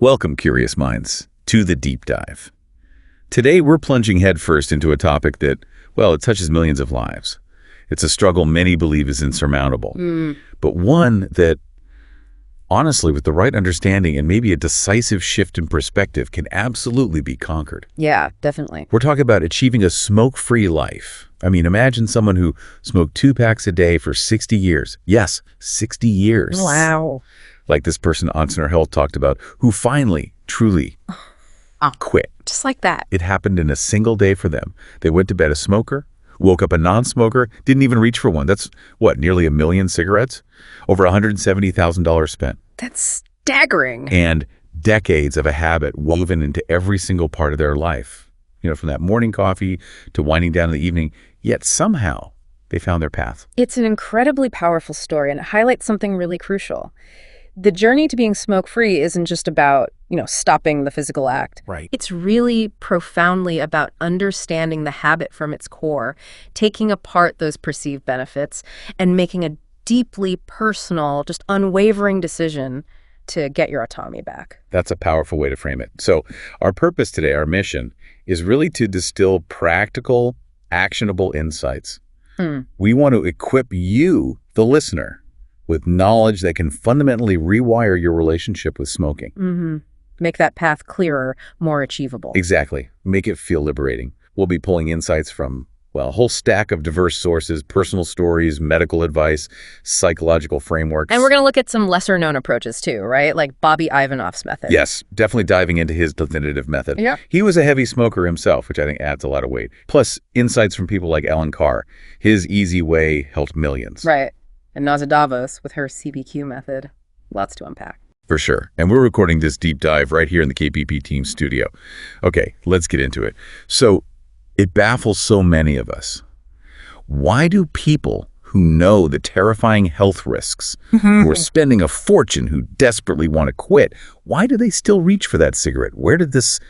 Welcome, curious minds, to the deep dive. Today, we're plunging headfirst into a topic that, well, it touches millions of lives. It's a struggle many believe is insurmountable, but one that, honestly, with the right understanding and maybe a decisive shift in perspective, can absolutely be conquered. Yeah, definitely. We're talking about achieving a smoke-free life. I mean, imagine someone who smoked 2 packs a day for 60 years. Yes, 60 years. Wow. Like this person Answer Health talked about, who finally, truly quit. Just like that. It happened in a single day for them. They went to bed a smoker, woke up a non-smoker, didn't even reach for one. That's, what, nearly 1 million cigarettes? Over $170,000 spent. That's staggering. And decades of a habit woven into every single part of their life. You know, from that morning coffee to winding down in the evening, yet somehow they found their path. It's an incredibly powerful story, and it highlights something really crucial. The journey to being smoke-free isn't just about, stopping the physical act. Right. It's really profoundly about understanding the habit from its core, taking apart those perceived benefits, and making a deeply personal, just unwavering decision to get your autonomy back. That's a powerful way to frame it. So our purpose today, our mission, is really to distill practical, actionable insights. We want to equip you, the listener, with knowledge that can fundamentally rewire your relationship with smoking. Make that path clearer, more achievable. Exactly. Make it feel liberating. We'll be pulling insights from, well, a whole stack of diverse sources, personal stories, medical advice, psychological frameworks. And we're going to look at some lesser-known approaches too, right? Like Bobby Ivanoff's method. Yes, definitely diving into his definitive method. Yeah. He was a heavy smoker himself, which I think adds a lot of weight. Plus, insights from people like Ellen Carr. His easy way helped millions. Right. And Naza Davos with her CBQ method. Lots to unpack. For sure. And we're recording this deep dive right here in the KPP team studio. Okay, let's get into it. So it baffles so many of us. Why do people who know the terrifying health risks, who are spending a fortune, who desperately want to quit, why do they still reach for that cigarette? Where did this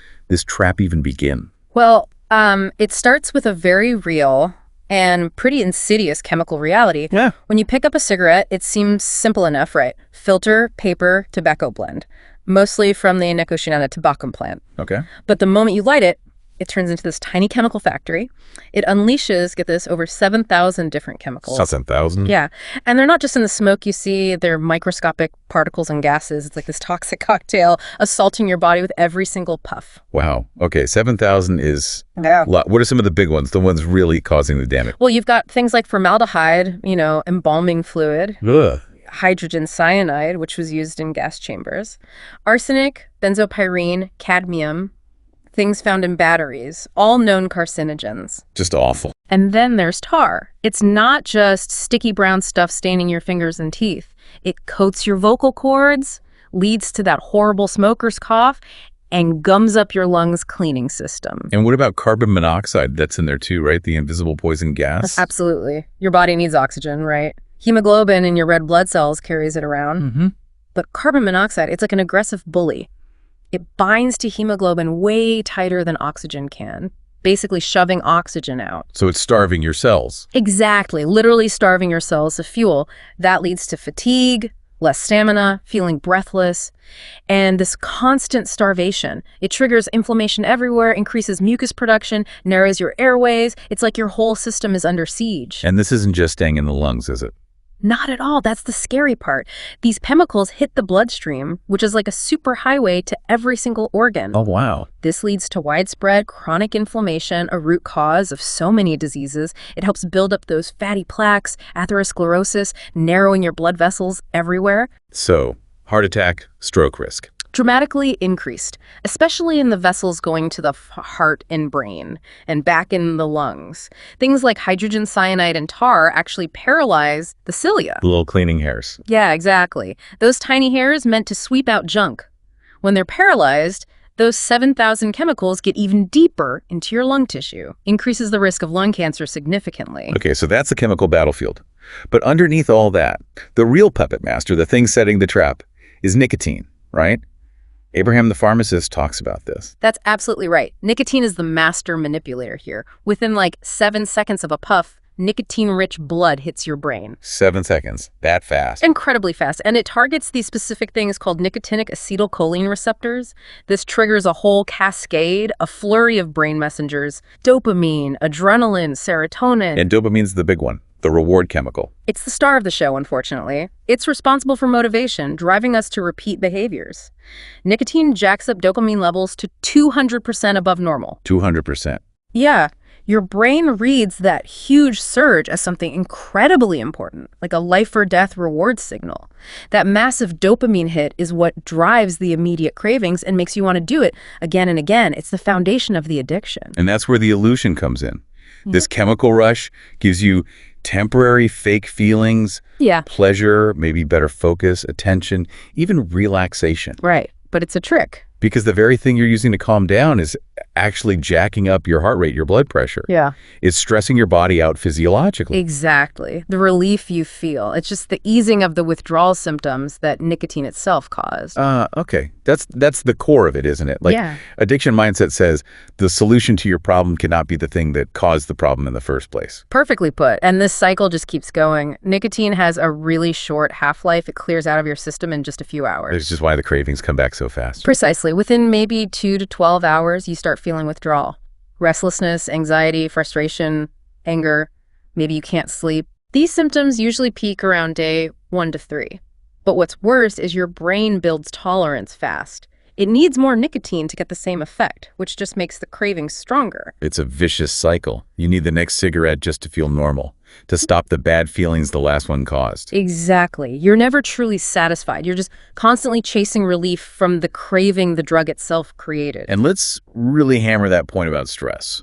trap even begin? Well, it starts with a very real and pretty insidious chemical reality. Yeah. When you pick up a cigarette, it seems simple enough, right? Filter, paper, tobacco blend. Mostly from the nicotine tobacco plant. Okay. But the moment you light it, it turns into this tiny chemical factory. It unleashes, get this, over 7,000 different chemicals. 7,000? Yeah. And they're not just in the smoke you see. They're microscopic particles and gases. It's like this toxic cocktail assaulting your body with every single puff. Wow. Okay, 7,000 is a lot. What are some of the big ones, the ones really causing the damage? Well, you've got things like formaldehyde, embalming fluid. Ugh. Hydrogen cyanide, which was used in gas chambers. Arsenic, benzopyrene, cadmium, things found in batteries, all known carcinogens. Just awful. And then there's tar. It's not just sticky brown stuff staining your fingers and teeth. It coats your vocal cords, leads to that horrible smoker's cough, and gums up your lungs cleaning system. And what about carbon monoxide? That's in there too, right? The invisible poison gas? Absolutely. Your body needs oxygen, right? Hemoglobin in your red blood cells carries it around. But carbon monoxide, it's like an aggressive bully. It binds to hemoglobin way tighter than oxygen can, basically shoving oxygen out. So it's starving your cells. Exactly, literally starving your cells of fuel. That leads to fatigue, less stamina, feeling breathless, and this constant starvation. It triggers inflammation everywhere, increases mucus production, narrows your airways. It's like your whole system is under siege. And this isn't just staying in the lungs, is it? Not at all. That's the scary part. These chemicals hit the bloodstream, which is like a superhighway to every single organ. Oh, wow. This leads to widespread chronic inflammation, a root cause of so many diseases. It helps build up those fatty plaques, atherosclerosis, narrowing your blood vessels everywhere. So, heart attack, stroke risk. Dramatically increased, especially in the vessels going to the heart and brain and back in the lungs. Things like hydrogen cyanide and tar actually paralyze the cilia. The little cleaning hairs. Yeah, exactly. Those tiny hairs meant to sweep out junk. When they're paralyzed, those 7,000 chemicals get even deeper into your lung tissue, increases the risk of lung cancer significantly. Okay, so that's the chemical battlefield. But underneath all that, the real puppet master, the thing setting the trap, is nicotine, right? Abraham the pharmacist talks about this. That's absolutely right. Nicotine is the master manipulator here. Within like 7 seconds of a puff, nicotine-rich blood hits your brain. 7 seconds. That fast. Incredibly fast. And it targets these specific things called nicotinic acetylcholine receptors. This triggers a whole cascade, a flurry of brain messengers: dopamine, adrenaline, serotonin. And dopamine's the big one, the reward chemical. It's the star of the show, unfortunately. It's responsible for motivation, driving us to repeat behaviors. Nicotine jacks up dopamine levels to 200% above normal. 200%. Yeah. Your brain reads that huge surge as something incredibly important, like a life-or-death reward signal. That massive dopamine hit is what drives the immediate cravings and makes you want to do it again and again. It's the foundation of the addiction. And that's where the illusion comes in. This chemical rush gives you temporary fake feelings, pleasure, maybe better focus, attention, even relaxation. Right, but it's a trick. Because the very thing you're using to calm down is actually jacking up your heart rate, your blood pressure. Yeah. It's stressing your body out physiologically. Exactly. The relief you feel. It's just the easing of the withdrawal symptoms that nicotine itself caused. Okay. That's the core of it, isn't it? Like, addiction mindset says the solution to your problem cannot be the thing that caused the problem in the first place. Perfectly put. And this cycle just keeps going. Nicotine has a really short half-life. It clears out of your system in just a few hours. It's just why the cravings come back so fast. Precisely. Within maybe 2 to 12 hours, you start feeling withdrawal. Restlessness, anxiety, frustration, anger. Maybe you can't sleep. These symptoms usually peak around day 1 to 3. But what's worse is your brain builds tolerance fast. It needs more nicotine to get the same effect, which just makes the cravings stronger. It's a vicious cycle. You need the next cigarette just to feel normal, to stop the bad feelings the last one caused. Exactly. You're never truly satisfied. You're just constantly chasing relief from the craving the drug itself created. And let's really hammer that point about stress.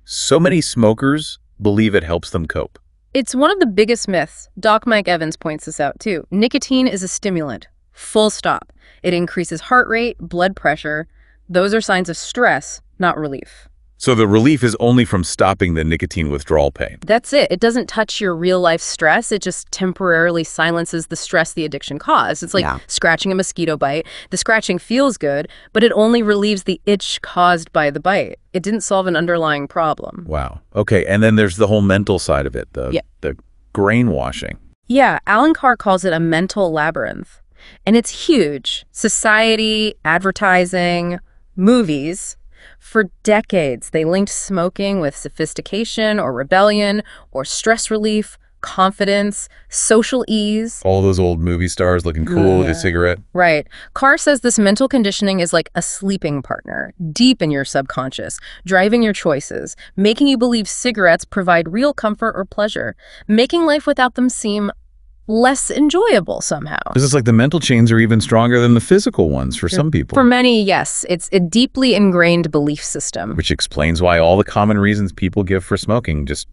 So many smokers believe it helps them cope. It's one of the biggest myths. Doc Mike Evans points this out too. Nicotine is a stimulant. Full stop. It increases heart rate, blood pressure. Those are signs of stress, not relief. So the relief is only from stopping the nicotine withdrawal pain. That's it. It doesn't touch your real-life stress. It just temporarily silences the stress the addiction caused. It's like scratching a mosquito bite. The scratching feels good, but it only relieves the itch caused by the bite. It didn't solve an underlying problem. Wow. Okay, and then there's the whole mental side of it, the brainwashing. Yeah, Alan Carr calls it a mental labyrinth. And it's huge. Society, advertising, movies. For decades, they linked smoking with sophistication or rebellion or stress relief, confidence, social ease. All those old movie stars looking cool with a cigarette. Right. Carr says this mental conditioning is like a sleeping partner, deep in your subconscious, driving your choices, making you believe cigarettes provide real comfort or pleasure, making life without them seem less enjoyable somehow. Because it's like the mental chains are even stronger than the physical ones for some people. For many, yes. It's a deeply ingrained belief system. Which explains why all the common reasons people give for smoking just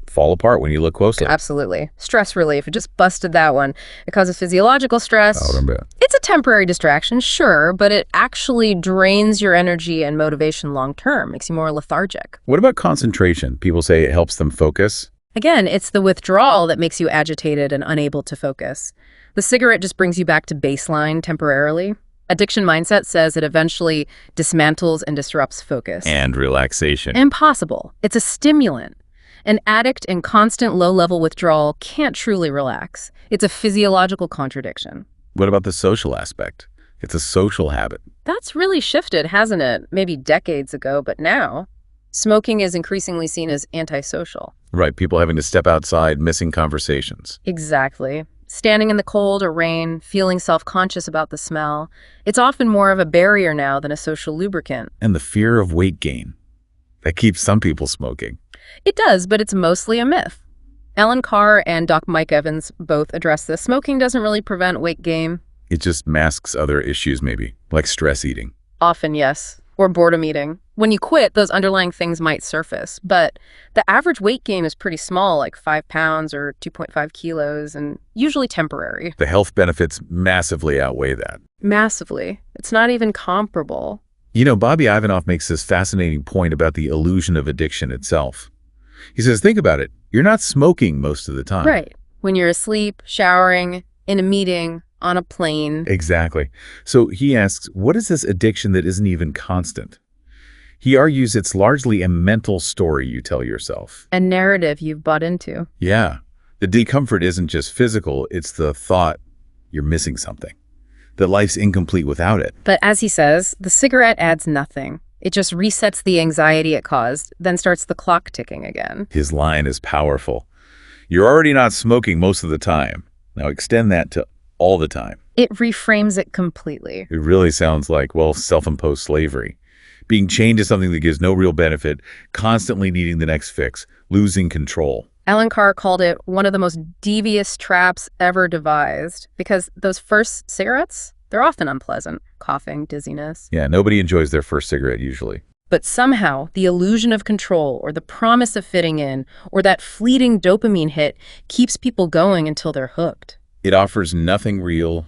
fall apart when you look closely. Absolutely. Stress relief. It just busted that one. It causes physiological stress. Oh, don't It's a temporary distraction, sure, but it actually drains your energy and motivation long term, makes you more lethargic. What about concentration? People say it helps them focus. Again, it's the withdrawal that makes you agitated and unable to focus. The cigarette just brings you back to baseline temporarily. Addiction mindset says it eventually dismantles and disrupts focus. And relaxation. Impossible. It's a stimulant. An addict in constant low-level withdrawal can't truly relax. It's a physiological contradiction. What about the social aspect? It's a social habit. That's really shifted, hasn't it? Maybe decades ago, but now smoking is increasingly seen as antisocial. Right, people having to step outside, missing conversations. Exactly. Standing in the cold or rain, feeling self-conscious about the smell. It's often more of a barrier now than a social lubricant. And the fear of weight gain. That keeps some people smoking. It does, but it's mostly a myth. Alan Carr and Doc Mike Evans both address this. Smoking doesn't really prevent weight gain. It just masks other issues maybe, like stress eating. Often, yes. Or boredom eating. When you quit, those underlying things might surface, but the average weight gain is pretty small, like 5 pounds or 2.5 kilos, and usually temporary. The health benefits massively outweigh that. Massively. It's not even comparable. You know, Bobby Ivanoff makes this fascinating point about the illusion of addiction itself. He says, think about it. You're not smoking most of the time. Right. When you're asleep, showering, in a meeting, on a plane. Exactly. So he asks, what is this addiction that isn't even constant? He argues it's largely a mental story you tell yourself. A narrative you've bought into. Yeah. The discomfort isn't just physical, it's the thought you're missing something, that life's incomplete without it. But as he says, the cigarette adds nothing. It just resets the anxiety it caused, then starts the clock ticking again. His line is powerful. You're already not smoking most of the time. Now extend that to all the time. It reframes it completely. It really sounds like, well, self-imposed slavery. Being chained to something that gives no real benefit, constantly needing the next fix, losing control. Alan Carr called it one of the most devious traps ever devised because those first cigarettes, they're often unpleasant. Coughing, dizziness. Yeah, nobody enjoys their first cigarette usually. But somehow, the illusion of control or the promise of fitting in or that fleeting dopamine hit keeps people going until they're hooked. It offers nothing real,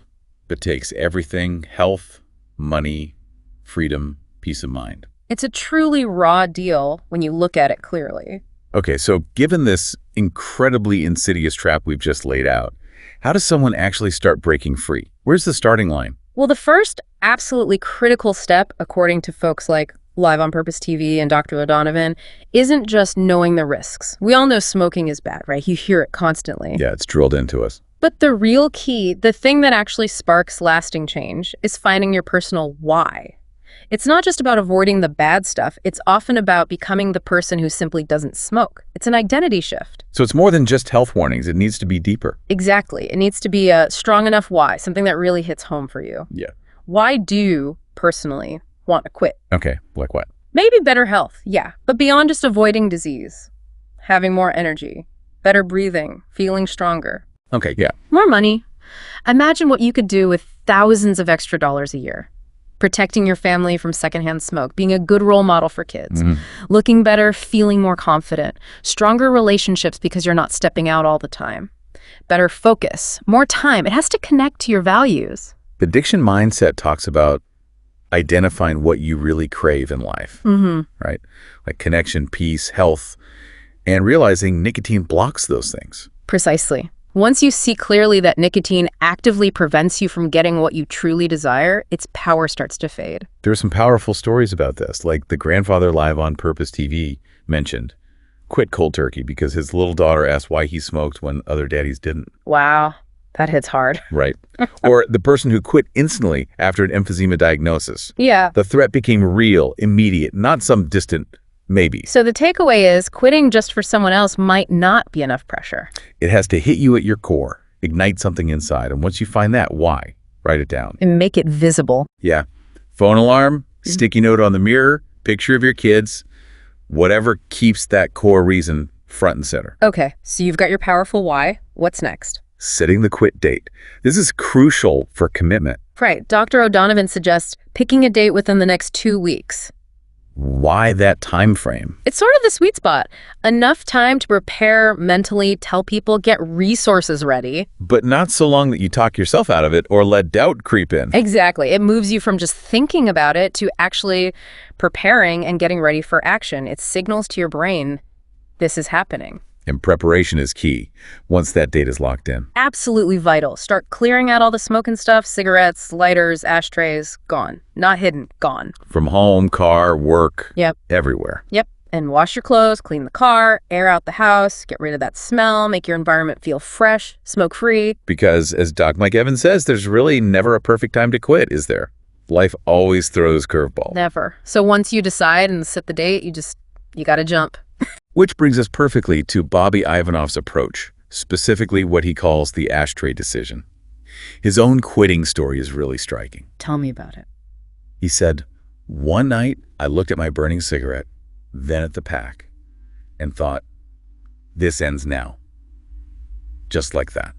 but takes everything: health, money, freedom, peace of mind. It's a truly raw deal when you look at it clearly. Okay, so given this incredibly insidious trap we've just laid out, how does someone actually start breaking free? Where's the starting line? Well, the first absolutely critical step, according to folks like Live on Purpose TV and Dr. O'Donovan, isn't just knowing the risks. We all know smoking is bad, right? You hear it constantly. Yeah, it's drilled into us. But the real key, the thing that actually sparks lasting change, is finding your personal why. It's not just about avoiding the bad stuff. It's often about becoming the person who simply doesn't smoke. It's an identity shift. So it's more than just health warnings. It needs to be deeper. Exactly. It needs to be a strong enough why, something that really hits home for you. Yeah. Why do you, personally, want to quit? Okay, like what? Maybe better health, yeah. But beyond just avoiding disease, having more energy, better breathing, feeling stronger. Okay, yeah. More money. Imagine what you could do with thousands of extra dollars a year. Protecting your family from secondhand smoke, being a good role model for kids, looking better, feeling more confident, stronger relationships because you're not stepping out all the time, better focus, more time. It has to connect to your values. The addiction mindset talks about identifying what you really crave in life, right? Like connection, peace, health, and realizing nicotine blocks those things. Precisely. Once you see clearly that nicotine actively prevents you from getting what you truly desire, its power starts to fade. There are some powerful stories about this, like the grandfather Live on Purpose TV mentioned. Quit cold turkey because his little daughter asked why he smoked when other daddies didn't. Wow, that hits hard. Right. Or the person who quit instantly after an emphysema diagnosis. Yeah. The threat became real, immediate, not some distant maybe. So the takeaway is quitting just for someone else might not be enough pressure. It has to hit you at your core, ignite something inside. And once you find that why, write it down. And make it visible. Yeah. Phone alarm, sticky note on the mirror, picture of your kids, whatever keeps that core reason front and center. Okay, so you've got your powerful why. What's next? Setting the quit date. This is crucial for commitment. Right. Dr. O'Donovan suggests picking a date within the next 2 weeks. Why that time frame? It's sort of the sweet spot. Enough time to prepare mentally, tell people, get resources ready. But not so long that you talk yourself out of it or let doubt creep in. Exactly. It moves you from just thinking about it to actually preparing and getting ready for action. It signals to your brain, this is happening. And preparation is key once that date is locked in. Absolutely vital. Start clearing out all the smoking stuff, cigarettes, lighters, ashtrays, gone. Not hidden, gone. From home, car, work, Yep. everywhere. Yep. And wash your clothes, clean the car, air out the house, get rid of that smell, make your environment feel fresh, smoke-free. Because as Doc Mike Evans says, there's really never a perfect time to quit, is there? Life always throws curveballs. Never. So once you decide and set the date, you got to jump. Which brings us perfectly to Bobby Ivanov's approach, specifically what he calls the ashtray decision. His own quitting story is really striking. Tell me about it. He said, "One night I looked at my burning cigarette, then at the pack, and thought, this ends now." Just like that.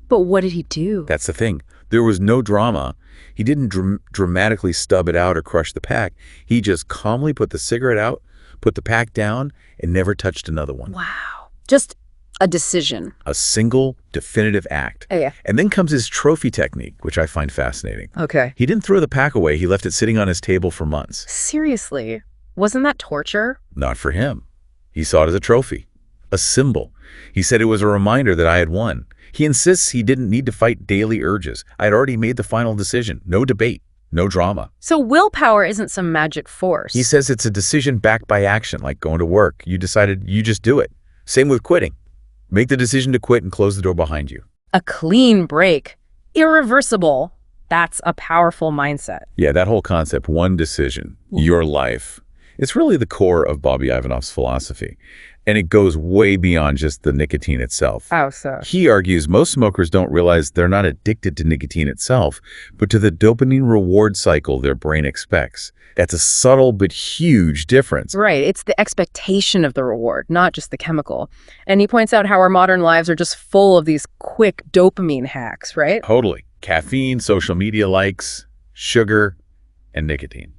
But what did he do? That's the thing. There was no drama. He didn't dramatically stub it out or crush the pack. He just calmly put the cigarette out, put the pack down, and never touched another one. Wow. Just a decision. A single, definitive act. Oh, yeah. And then comes his trophy technique, which I find fascinating. Okay. He didn't throw the pack away. He left it sitting on his table for months. Seriously? Wasn't that torture? Not for him. He saw it as a trophy, a symbol. He said it was a reminder that I had won. He insists he didn't need to fight daily urges. I had already made the final decision. No debate. no drama. So willpower isn't some magic force. He says it's a decision backed by action, like going to work. You decided, you just do it. Same with quitting. Make the decision to quit and close the door behind you. A clean break. Irreversible. That's a powerful mindset. Yeah, that whole concept, one decision, your life. It's really the core of Bobby Ivanov's philosophy. And it goes way beyond just the nicotine itself. How so? He argues most smokers don't realize they're not addicted to nicotine itself, but to the dopamine reward cycle their brain expects. That's a subtle but huge difference. Right. It's the expectation of the reward, not just the chemical. And he points out how our modern lives are just full of these quick dopamine hacks, right? Totally. Caffeine, social media likes, sugar, and nicotine.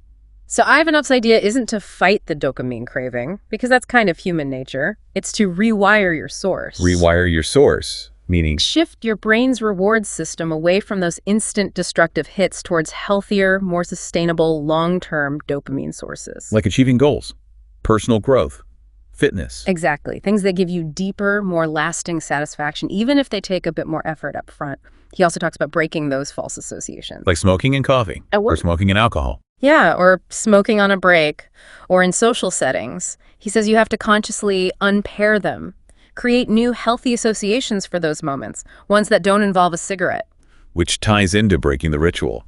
So Ivanov's idea isn't to fight the dopamine craving, because that's kind of human nature. It's to rewire your source. Rewire your source, meaning Shift your brain's reward system away from those instant destructive hits towards healthier, more sustainable, long-term dopamine sources. like achieving goals, personal growth, fitness. Exactly. Things that give you deeper, more lasting satisfaction, even if they take a bit more effort up front. He also talks about breaking those false associations. Like smoking and coffee, or smoking and alcohol. Yeah, or smoking on a break, or in social settings. He says you have to consciously unpair them. Create new healthy associations for those moments, ones that don't involve a cigarette. Which ties into breaking the ritual.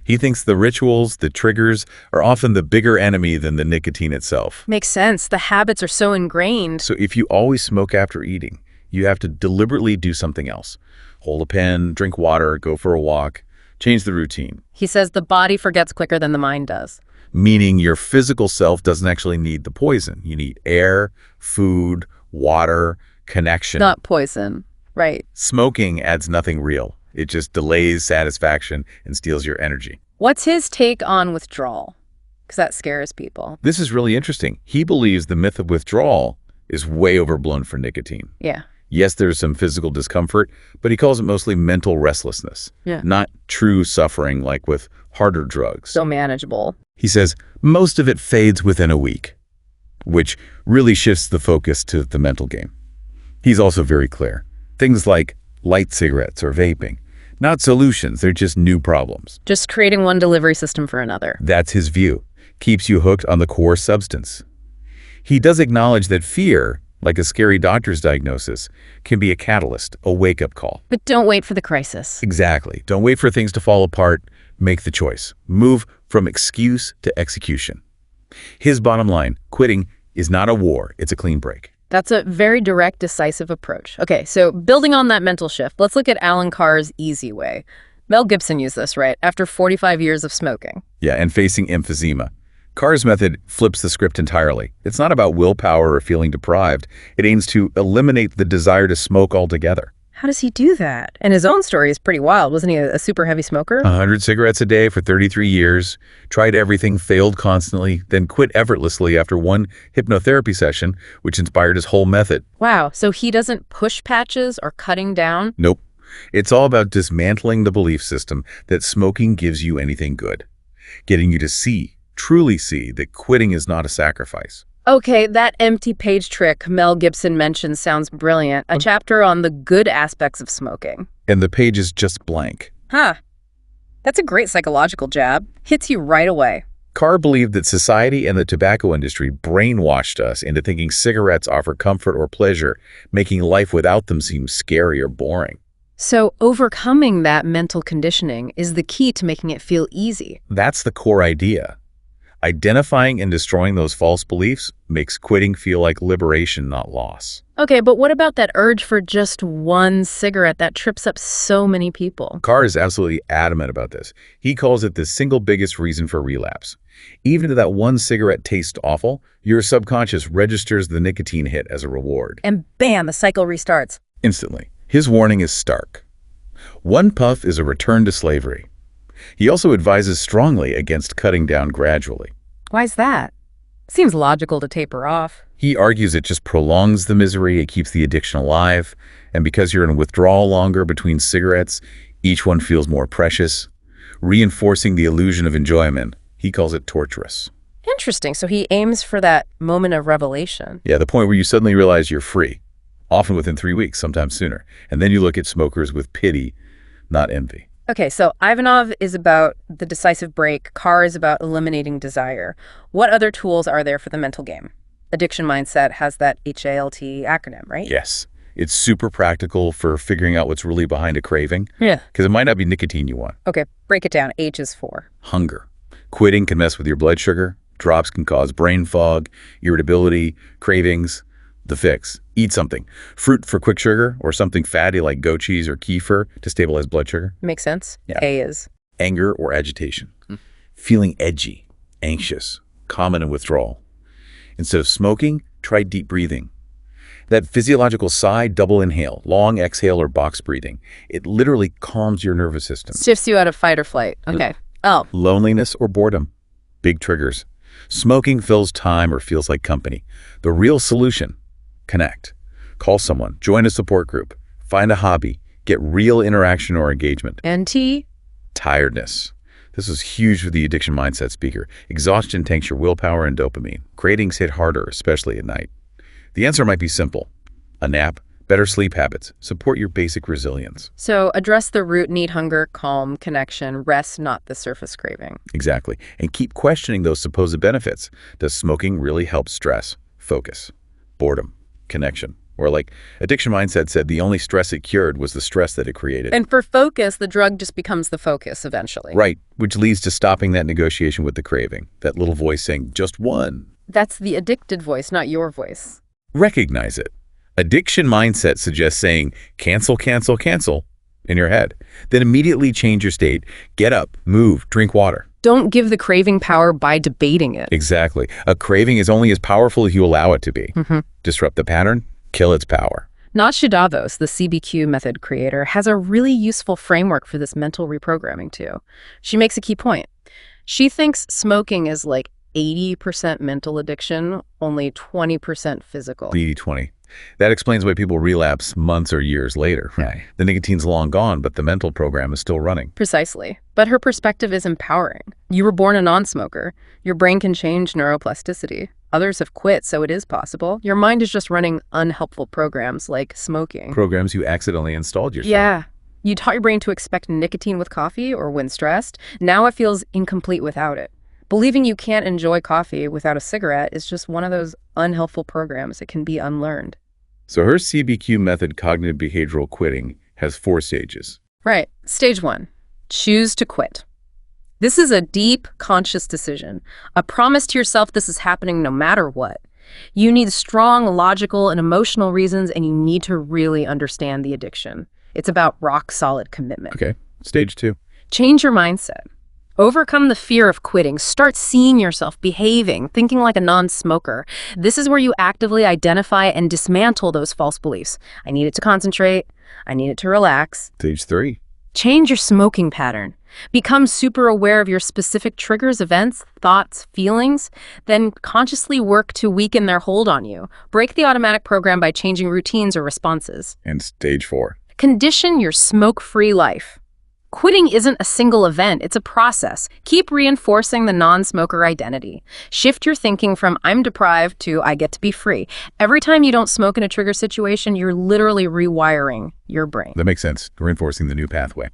He thinks the rituals, the triggers, are often the bigger enemy than the nicotine itself. Makes sense. The habits are so ingrained. So if you always smoke after eating, you have to deliberately do something else. Hold a pen, drink water, go for a walk, change the routine. He says the body forgets quicker than the mind does. Meaning your physical self doesn't actually need the poison. You need air, food, water, connection. Not poison. Right. Smoking adds nothing real. It just delays satisfaction and steals your energy. What's his take on withdrawal? Because that scares people. This is really interesting. He believes the myth of withdrawal is way overblown for nicotine. Yeah. Yes, there's some physical discomfort, but he calls it mostly mental restlessness, Yeah. not true suffering like with harder drugs. So manageable. He says most of it fades within a week, which really shifts the focus to the mental game. He's also very clear. Things like light cigarettes or vaping, not solutions, they're just new problems. Just creating one delivery system for another. That's his view. Keeps you hooked on the core substance. He does acknowledge that fear, like a scary doctor's diagnosis, can be a catalyst, a wake-up call. But don't wait for the crisis. Exactly. Don't wait for things to fall apart. Make the choice. Move from excuse to execution. His bottom line, quitting is not a war, it's a clean break. That's a very direct, decisive approach. Okay, so building on that mental shift, let's look at Alan Carr's easy way. Mel Gibson used this, right, after 45 years of smoking. Yeah, and facing emphysema. Carr's method flips the script entirely. It's not about willpower or feeling deprived. It aims to eliminate the desire to smoke altogether. How does he do that? And his own story is pretty wild. Wasn't he a super heavy smoker? 100 cigarettes a day for 33 years, tried everything, failed constantly, then quit effortlessly after one hypnotherapy session, which inspired his whole method. Wow, so he doesn't push patches or cutting down? Nope. It's all about dismantling the belief system that smoking gives you anything good, getting you to see, truly see, that quitting is not a sacrifice. Okay, that empty page trick Mel Gibson mentioned sounds brilliant. A chapter on the good aspects of smoking. And the page is just blank. Huh. That's a great psychological jab. Hits you right away. Carr believed that society and the tobacco industry brainwashed us into thinking cigarettes offer comfort or pleasure, making life without them seem scary or boring. So overcoming that mental conditioning is the key to making it feel easy. That's the core idea. Identifying and destroying those false beliefs makes quitting feel like liberation, not loss. Okay, but what about that urge for just one cigarette that trips up so many people? Carr is absolutely adamant about this. He calls it the single biggest reason for relapse. Even if that one cigarette tastes awful, your subconscious registers the nicotine hit as a reward. And bam, the cycle restarts. Instantly. His warning is stark. One puff is a return to slavery. He also advises strongly against cutting down gradually. Why's that? Seems logical to taper off. He argues it just prolongs the misery, it keeps the addiction alive, and because you're in withdrawal longer between cigarettes, each one feels more precious, reinforcing the illusion of enjoyment. He calls it torturous. Interesting. So he aims for that moment of revelation. Yeah, the point where you suddenly realize you're free, often within 3 weeks, sometimes sooner. And then you look at smokers with pity, not envy. Okay, so Ivanov is about the decisive break. Carr is about eliminating desire. What other tools are there for the mental game? Addiction Mindset has that HALT acronym, right? Yes. It's super practical for figuring out what's really behind a craving. Yeah. Because it might not be nicotine you want. Okay, break it down. H is for. Hunger. Quitting can mess with your blood sugar. Drops can cause brain fog, irritability, cravings. The fix: eat something. Fruit for quick sugar, or something fatty like goat cheese or kefir to stabilize blood sugar. Makes sense? Yeah. A is. Anger or agitation. Feeling edgy, anxious, common in withdrawal. Instead of smoking, try deep breathing. That physiological sigh, double inhale, long exhale, or box breathing. It literally calms your nervous system. Shifts you out of fight or flight. Okay. Oh, Loneliness or boredom. Big triggers. Smoking fills time or feels like company. The real solution: connect. Call someone, join a support group, find a hobby, get real interaction or engagement. and T? Tiredness. This is huge for the Addiction Mindset speaker. Exhaustion tanks your willpower and dopamine. Cravings hit harder, especially at night. The answer might be simple: a nap, better sleep habits, support your basic resilience. So address the root need, hunger, calm, connection, rest, not the surface craving. Exactly. And keep questioning those supposed benefits. Does smoking really help stress, focus, boredom, connection? Or like Addiction Mindset said, the only stress it cured was the stress that it created. And for focus, the drug just becomes the focus eventually. Right, which leads to stopping that negotiation with the craving. That little voice saying, just one. That's the addicted voice, not your voice. Recognize it. Addiction Mindset suggests saying, cancel, cancel, cancel in your head. Then immediately change your state. Get up, move, drink water. Don't give the craving power by debating it. Exactly. A craving is only as powerful as you allow it to be. Disrupt the pattern, kill its power. Natasha Davos, the CBQ method creator, has a really useful framework for this mental reprogramming too. She makes a key point. She thinks smoking is like 80% mental addiction, only 20% physical. 80-20. That explains why people relapse months or years later. Right. The nicotine's long gone, but the mental program is still running. Precisely. But her perspective is empowering. You were born a non-smoker. Your brain can change neuroplasticity. Others have quit, so it is possible. Your mind is just running unhelpful programs like smoking. Programs you accidentally installed yourself. Yeah. You taught your brain to expect nicotine with coffee or when stressed. Now it feels incomplete without it. Believing you can't enjoy coffee without a cigarette is just one of those unhelpful programs that can be unlearned. So her CBQ method, cognitive behavioral quitting, has 4 stages. Right. Stage 1. Choose to quit. This is a deep, conscious decision. A promise to yourself this is happening no matter what. You need strong logical and emotional reasons, and you need to really understand the addiction. It's about rock-solid commitment. Okay. Stage 2. Change your mindset. Overcome the fear of quitting. Start seeing yourself behaving, thinking like a non-smoker. This is where you actively identify and dismantle those false beliefs. I need it to concentrate. I need it to relax. Stage 3. Change your smoking pattern. Become super aware of your specific triggers, events, thoughts, feelings. Then consciously work to weaken their hold on you. Break the automatic program by changing routines or responses. And stage 4. Condition your smoke-free life. Quitting isn't a single event, it's a process. Keep reinforcing the non-smoker identity. Shift your thinking from I'm deprived to I get to be free. Every time you don't smoke in a trigger situation, you're literally rewiring your brain. That makes sense. Reinforcing the new pathway.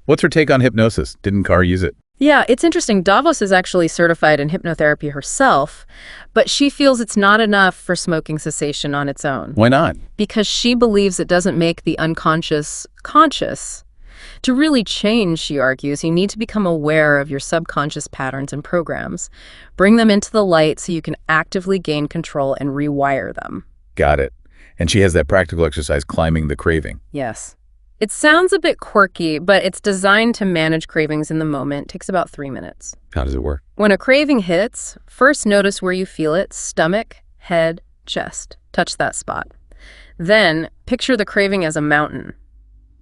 What's her take on hypnosis? Didn't Carr use it? Yeah, it's interesting. Davos is actually certified in hypnotherapy herself, but she feels it's not enough for smoking cessation on its own. Why not? Because she believes it doesn't make the unconscious conscious. To really change, she argues, you need to become aware of your subconscious patterns and programs. Bring them into the light so you can actively gain control and rewire them. Got it. And she has that practical exercise, climbing the craving. Yes. It sounds a bit quirky, but it's designed to manage cravings in the moment. It takes about 3 minutes. How does it work? When a craving hits, first notice where you feel it: stomach, head, chest. Touch that spot. Then picture the craving as a mountain.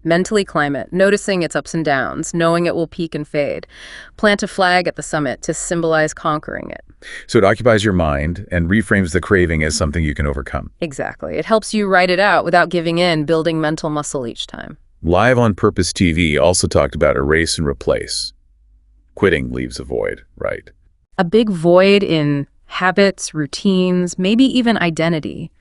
Mentally climb it, noticing its ups and downs, knowing it will peak and fade. Plant a flag at the summit to symbolize conquering it. So it occupies your mind and reframes the craving as something you can overcome. Exactly. It helps you write it out without giving in, building mental muscle each time. Live on Purpose TV also talked about erase and replace. Quitting leaves a void, right? A big void in habits, routines, maybe even identity.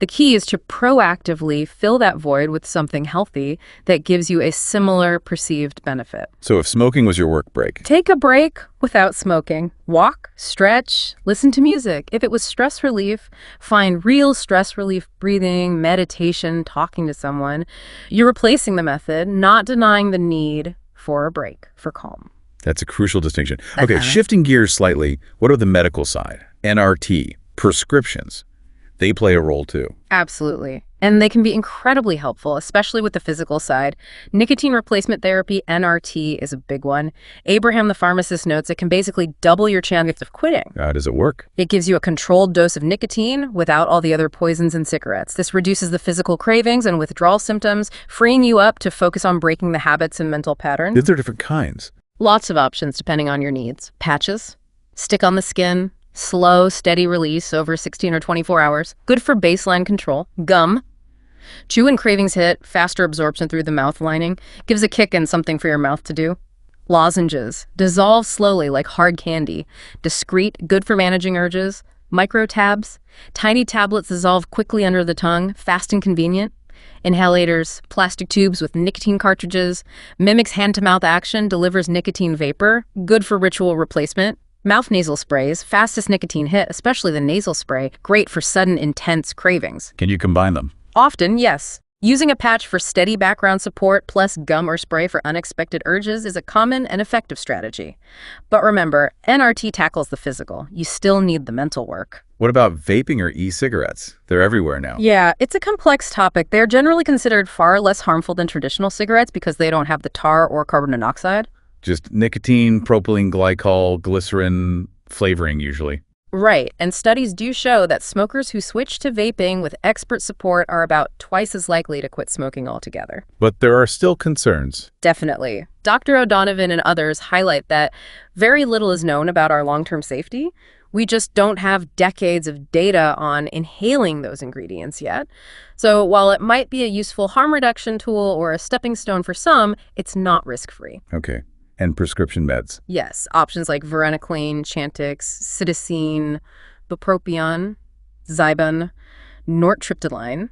The key is to proactively fill that void with something healthy that gives you a similar perceived benefit. So if smoking was your work break, Take a break without smoking. Walk, stretch, listen to music. If it was stress relief, find real stress relief breathing, meditation, talking to someone. You're replacing the method, not denying the need for a break, for calm. that's a crucial distinction. Okay, shifting gears slightly, what are the medical side? NRT, prescriptions. They play a role too. Absolutely. And they can be incredibly helpful, especially with the physical side. Nicotine replacement therapy, NRT, is a big one. Abraham, the pharmacist, notes it can basically double your chance of quitting. Does it work? It gives you a controlled dose of nicotine without all the other poisons in cigarettes. This reduces the physical cravings and withdrawal symptoms, freeing you up to focus on breaking the habits and mental patterns. There are different kinds. Lots of options depending on your needs. Patches, stick on the skin, slow, steady release over 16 or 24 hours. Good for baseline control. Gum. Chew when cravings hit, faster absorption through the mouth lining. Gives a kick and something for your mouth to do. Lozenges. Dissolve slowly like hard candy. Discreet, good for managing urges. Micro tabs. Tiny tablets dissolve quickly under the tongue, fast and convenient. Inhalators, plastic tubes with nicotine cartridges. Mimics hand-to-mouth action, delivers nicotine vapor. Good for ritual replacement. Mouth nasal sprays, fastest nicotine hit, especially the nasal spray, great for sudden, intense cravings. Can you combine them? Often, yes. Using a patch for steady background support plus gum or spray for unexpected urges is a common and effective strategy. But remember, NRT tackles the physical. You still need the mental work. What about vaping or e-cigarettes? They're everywhere now. Yeah, it's a complex topic. They're generally considered far less harmful than traditional cigarettes because they don't have the tar or carbon monoxide. Just nicotine, propylene glycol, glycerin flavoring usually. Right, and studies do show that smokers who switch to vaping with expert support are about twice as likely to quit smoking altogether. But there are still concerns. Definitely. Dr. O'Donovan and others highlight that very little is known about our long-term safety. We just don't have decades of data on inhaling those ingredients yet. So while it might be a useful harm reduction tool or a stepping stone for some, it's not risk-free. Okay. And prescription meds. Yes, options like varenicline, Chantix, cytosine, bupropion, Zyban, nortriptyline.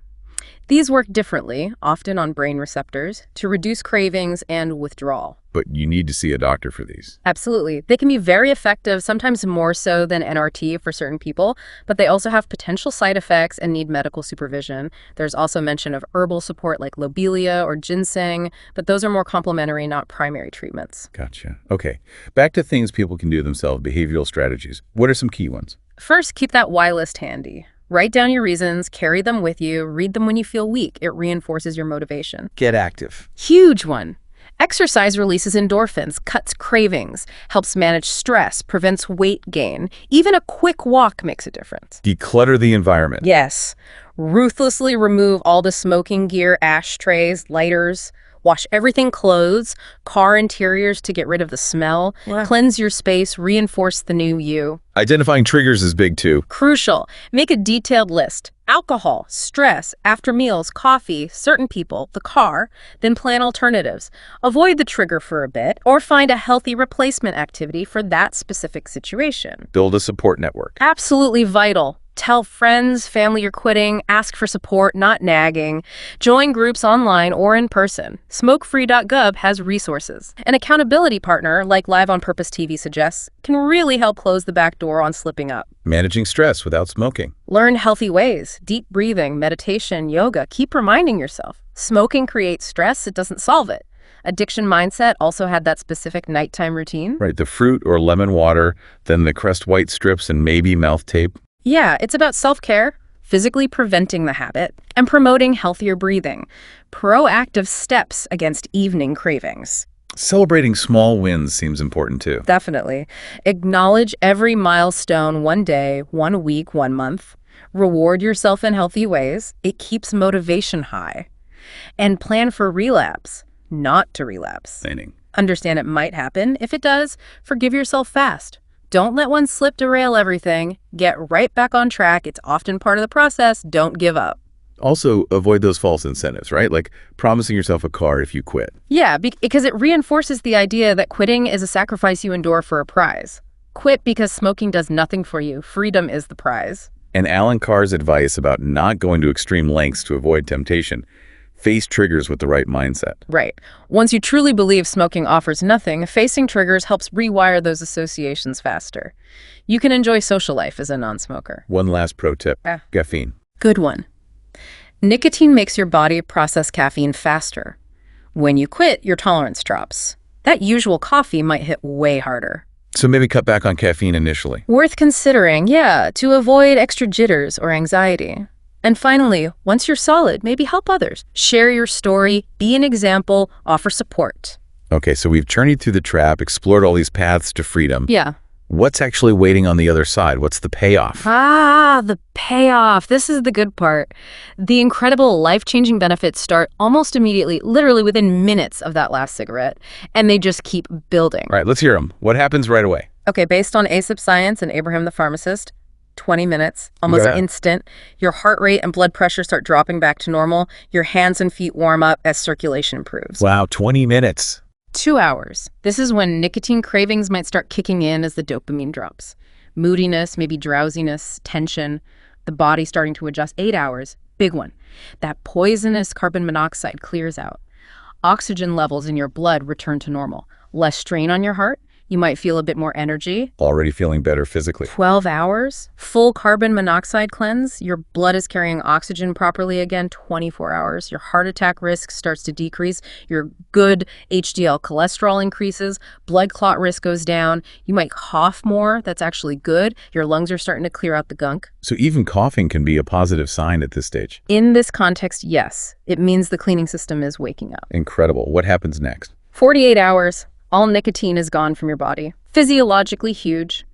These work differently, often on brain receptors, to reduce cravings and withdrawal. But you need to see a doctor for these. Absolutely. They can be very effective, sometimes more so than NRT for certain people, but they also have potential side effects and need medical supervision. There's also mention of herbal support like lobelia or ginseng, but those are more complementary, not primary treatments. Gotcha. Okay. Back to things people can do themselves, behavioral strategies. What are some key ones? First, keep that why list handy. Write down your reasons, carry them with you, read them when you feel weak. It reinforces your motivation. Get active. Huge one. Exercise releases endorphins, cuts cravings, helps manage stress, prevents weight gain. Even a quick walk makes a difference. Declutter the environment. Yes. Ruthlessly remove all the smoking gear, ashtrays, lighters. Wash everything clothes, car interiors to get rid of the smell. Wow. Cleanse your space, reinforce the new you. Identifying triggers is big too. Crucial. Make a detailed list. Alcohol, stress, after meals, coffee, certain people, the car, then plan alternatives. Avoid the trigger for a bit or find a healthy replacement activity for that specific situation. Build a support network. Absolutely vital. Tell friends, family you're quitting, ask for support, not nagging. Join groups online or in person. Smokefree.gov has resources. An accountability partner, like Live on Purpose TV suggests, can really help close the back door on slipping up. Managing stress without smoking. Learn healthy ways, deep breathing, meditation, yoga. Keep reminding yourself. Smoking creates stress, it doesn't solve it. Addiction Mindset also had that specific nighttime routine. Right, the fruit or lemon water, then the Crest White strips and maybe mouth tape. Yeah, it's about self-care, physically preventing the habit, and promoting healthier breathing. Proactive steps against evening cravings. Celebrating small wins seems important too. Definitely. Acknowledge every milestone, one day, 1 week, 1 month. Reward yourself in healthy ways. It keeps motivation high. And plan for relapse, not to relapse. Understand it might happen. If it does, forgive yourself fast. Don't let one slip derail everything. Get right back on track. It's often part of the process. Don't give up. Also, avoid those false incentives, right? Like promising yourself a car if you quit. Yeah, because it reinforces the idea that quitting is a sacrifice you endure for a prize. Quit because smoking does nothing for you. Freedom is the prize. And Alan Carr's advice about not going to extreme lengths to avoid temptation: face triggers with the right mindset. Right. Once you truly believe smoking offers nothing, facing triggers helps rewire those associations faster. You can enjoy social life as a non-smoker. One last pro tip: caffeine. Good one. Nicotine makes your body process caffeine faster. When you quit, your tolerance drops. That usual coffee might hit way harder. So maybe cut back on caffeine initially. Worth considering, yeah, to avoid extra jitters or anxiety. And finally, once you're solid, maybe help others. Share your story, be an example, offer support. Okay, so we've journeyed through the trap, explored all these paths to freedom. Yeah. What's actually waiting on the other side? What's the payoff? The payoff. This is the good part. The incredible life-changing benefits start almost immediately, literally within minutes of that last cigarette, and they just keep building. All right, let's hear them. What happens right away? Okay, based on ASIP science and Abraham the pharmacist, 20 minutes, almost instant, your heart rate and blood pressure start dropping back to normal. Your hands and feet warm up as circulation improves. Wow, 20 minutes. 2 hours. This is when nicotine cravings might start kicking in as the dopamine drops. Moodiness, maybe drowsiness, tension, the body starting to adjust. 8 hours. Big one. That poisonous carbon monoxide clears out. Oxygen levels in your blood return to normal. Less strain on your heart. You might feel a bit more energy. Already feeling better physically. 12 hours. Full carbon monoxide cleanse. Your blood is carrying oxygen properly again. 24 hours. Your heart attack risk starts to decrease. Your good HDL cholesterol increases. Blood clot risk goes down. You might cough more. That's actually good. Your lungs are starting to clear out the gunk. So even coughing can be a positive sign at this stage. In this context, yes. It means the cleaning system is waking up. Incredible. What happens next? 48 hours. All nicotine is gone from your body. Physiologically huge.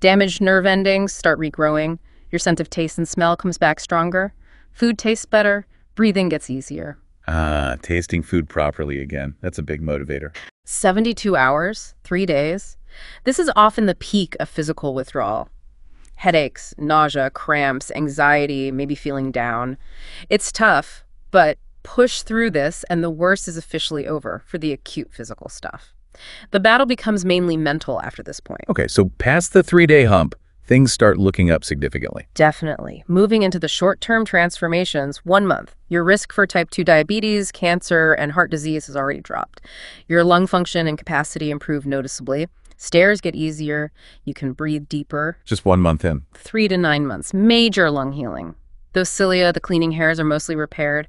Damaged nerve endings start regrowing. Your sense of taste and smell comes back stronger. Food tastes better. Breathing gets easier. Tasting food properly again. That's a big motivator. 72 hours, 3 days. This is often the peak of physical withdrawal. Headaches, nausea, cramps, anxiety, maybe feeling down. It's tough, but push through this and the worst is officially over for the acute physical stuff. The battle becomes mainly mental after this point. Okay, so past the 3-day hump, things start looking up significantly. Definitely. Moving into the short-term transformations, 1 month, your risk for type 2 diabetes, cancer, and heart disease has already dropped. Your lung function and capacity improve noticeably. Stairs get easier. You can breathe deeper. Just 1 month in. 3 to 9 months. Major lung healing. Those cilia, the cleaning hairs, are mostly repaired.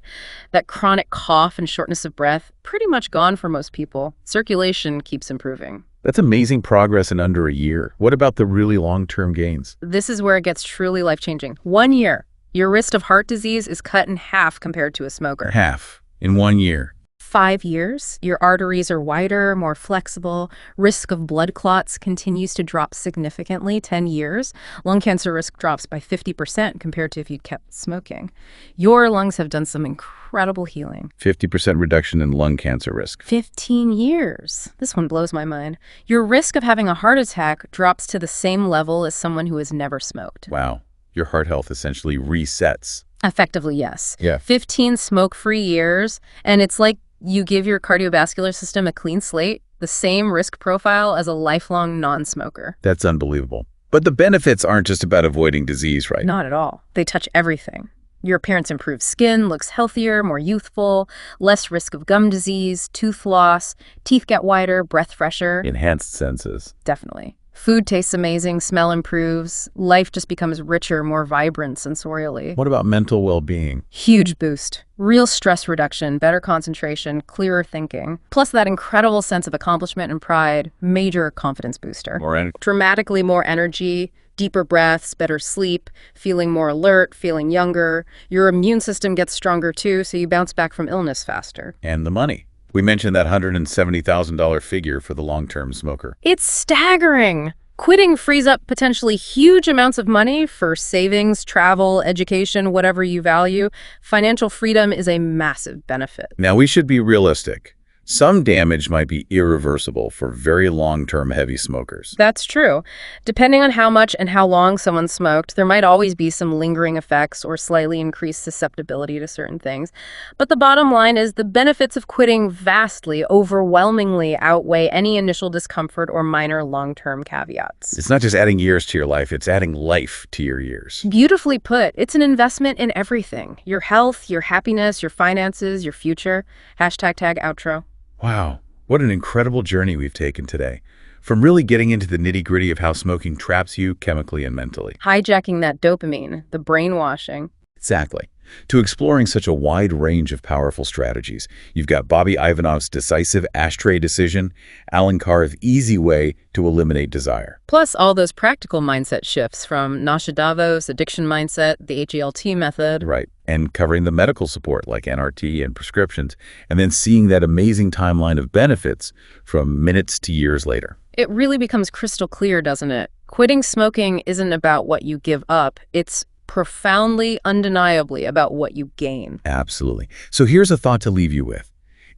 That chronic cough and shortness of breath, pretty much gone for most people. Circulation keeps improving. That's amazing progress in under a year. What about the really long-term gains? This is where it gets truly life-changing. 1 year, your risk of heart disease is cut in half compared to a smoker. Half in 1 year. 5 years, your arteries are wider, more flexible. Risk of blood clots continues to drop significantly. 10 years, lung cancer risk drops by 50% compared to if you'd kept smoking. Your lungs have done some incredible healing. 50% reduction in lung cancer risk. 15 years. This one blows my mind. Your risk of having a heart attack drops to the same level as someone who has never smoked. Wow. Your heart health essentially resets. Effectively, yes. Yeah. 15 smoke-free years, and it's like you give your cardiovascular system a clean slate, the same risk profile as a lifelong non-smoker. That's unbelievable. But the benefits aren't just about avoiding disease, right? Not at all. They touch everything. Your appearance improves. Skin looks healthier, more youthful, less risk of gum disease, tooth loss, teeth get whiter, breath fresher. Enhanced senses. Definitely. Food tastes amazing, smell improves, life just becomes richer, more vibrant sensorially. What about mental well-being? Huge boost. Real stress reduction, better concentration, clearer thinking. Plus that incredible sense of accomplishment and pride, major confidence booster. Dramatically more energy, deeper breaths, better sleep, feeling more alert, feeling younger. Your immune system gets stronger too, so you bounce back from illness faster. And the money. We mentioned that $170,000 figure for the long-term smoker. It's staggering. Quitting frees up potentially huge amounts of money for savings, travel, education, whatever you value. Financial freedom is a massive benefit. Now, we should be realistic. Some damage might be irreversible for very long-term heavy smokers. That's true. Depending on how much and how long someone smoked, there might always be some lingering effects or slightly increased susceptibility to certain things. But the bottom line is the benefits of quitting vastly, overwhelmingly outweigh any initial discomfort or minor long-term caveats. It's not just adding years to your life, it's adding life to your years. Beautifully put. It's an investment in everything. Your health, your happiness, your finances, your future. #tag outro. Wow, what an incredible journey we've taken today. From really getting into the nitty-gritty of how smoking traps you chemically and mentally. Hijacking that dopamine, the brainwashing. Exactly. To exploring such a wide range of powerful strategies. You've got Bobby Ivanov's decisive ashtray decision, Alan Carr's easy way to eliminate desire. Plus all those practical mindset shifts from Nasha Davos, addiction mindset, the HELT method. Right. And covering the medical support like NRT and prescriptions, and then seeing that amazing timeline of benefits from minutes to years later. It really becomes crystal clear, doesn't it? Quitting smoking isn't about what you give up. It's profoundly, undeniably about what you gain. Absolutely. So here's a thought to leave you with.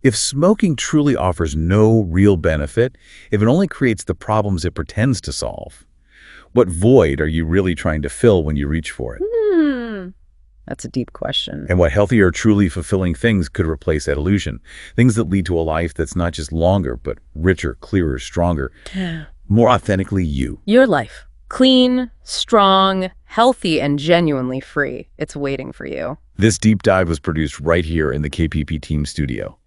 If smoking truly offers no real benefit, if it only creates the problems it pretends to solve, what void are you really trying to fill when you reach for it? That's a deep question. And what healthier, truly fulfilling things could replace that illusion? Things that lead to a life that's not just longer, but richer, clearer, stronger, more authentically you. Your life. Clean, strong, healthy, and genuinely free. It's waiting for you. This deep dive was produced right here in the KPP Team studio.